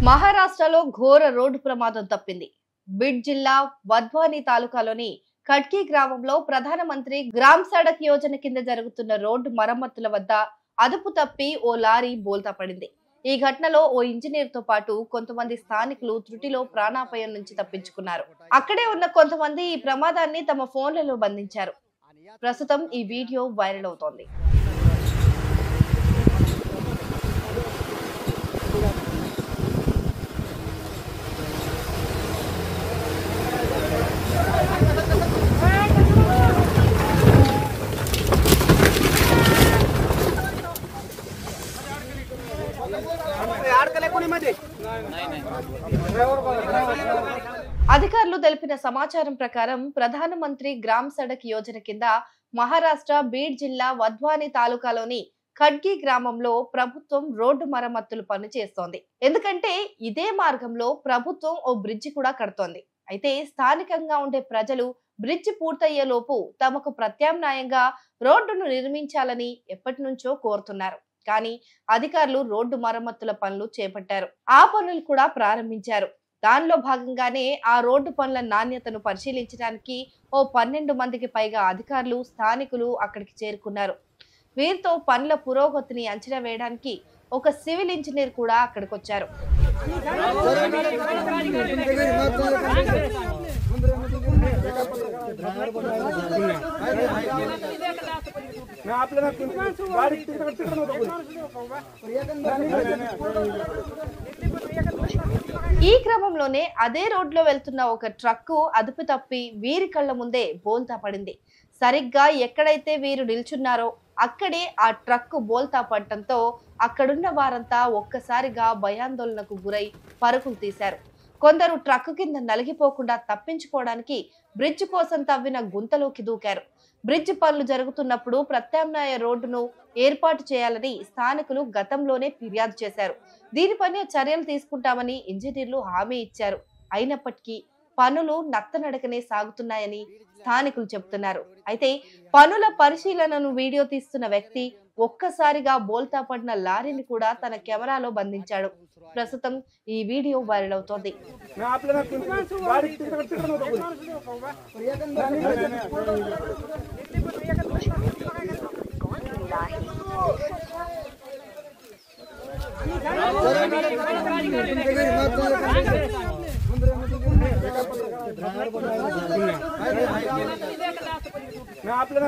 మహారాష్ట్రలో ఘోర రోడ్డు ప్రమాదం తప్పింది. బిడ్ జిల్లా వధ్వాని తాలూకాలోని ఖడ్కీ గ్రామంలో ప్రధానమంత్రి గ్రామ్ సడక్ యోజన కింద జరుగుతున్న రోడ్డు మరమ్మతుల వద్ద అదుపు తప్పి ఓ లారీ బోల్తా పడింది. ఈ ఘటనలో ఓ ఇంజనీర్ తో పాటు కొంతమంది స్థానికులు త్రుటిలో ప్రాణాపాయం నుంచి తప్పించుకున్నారు. అక్కడే ఉన్న కొంతమంది ఈ ప్రమాదాన్ని తమ ఫోన్లలో బంధించారు. ప్రస్తుతం ఈ వీడియో వైరల్ అవుతోంది. అధికారులు తెలిపిన సమాచారం ప్రకారం ప్రధానమంత్రి గ్రామ్ సడక్ యోజన కింద మహారాష్ట్ర బీడ్ జిల్లా వధ్వాని తాలూకాలోని ఖడ్కీ గ్రామంలో ప్రభుత్వం రోడ్డు మరమ్మతులు పని చేస్తోంది. ఎందుకంటే ఇదే మార్గంలో ప్రభుత్వం ఓ బ్రిడ్జి కూడా కడుతోంది. అయితే స్థానికంగా ఉండే ప్రజలు బ్రిడ్జి పూర్తయ్యేలోపు తమకు ప్రత్యామ్నాయంగా రోడ్డును నిర్మించాలని ఎప్పటి నుంచో కోరుతున్నారు. కానీ అధికారులు రోడ్డు మరమ్మతుల పనులు చేపట్టారు. ఆ పనులు కూడా ప్రారంభించారు. దానిలో భాగంగానే ఆ రోడ్డు పనుల నాణ్యతను పరిశీలించడానికి ఓ 12 మందికి పైగా అధికారులు స్థానికులు అక్కడికి చేరుకున్నారు. వీరితో పనుల పురోగతిని అంచనా వేయడానికి ఒక సివిల్ ఇంజనీర్ కూడా అక్కడికి వచ్చారు. ఈ క్రమంలోనే అదే రోడ్లో వెళ్తున్న ఒక ట్రక్కు అదుపు తప్పి వీరి కళ్ల ముందే బోల్తా పడింది. సరిగ్గా ఎక్కడైతే వీరు నిల్చున్నారో అక్కడే ఆ ట్రక్కు బోల్తా పడటంతో అక్కడున్న వారంతా ఒక్కసారిగా భయాందోళనకు గురై పరుగులు తీశారు. కొందరు ట్రక్కు కింద నలిగిపోకుండా తప్పించుకోవడానికి బ్రిడ్జ్ కోసం తవ్విన గుంతలోకి దూకారు. బ్రిడ్జ్ పనులు జరుగుతున్నప్పుడు ప్రత్యామ్నాయ రోడ్డును ఏర్పాటు చేయాలని స్థానికులు గతంలోనే ఫిర్యాదు చేశారు. దీనిపైన చర్యలు తీసుకుంటామని ఇంజనీర్లు హామీ ఇచ్చారు. అయినప్పటికీ పనులు నత్తనడకనే సాగుతున్నాయని స్థానికులు చెబుతున్నారు. అయితే పనుల పరిశీలనను వీడియో తీస్తున్న వ్యక్తి ఒక్కసారిగా బోల్తా పడిన లారీని కూడా తన కెమెరాలో బంధించాడు. ప్రస్తుతం ఈ వీడియో వైరల్ అవుతోంది. मैं आपल्याला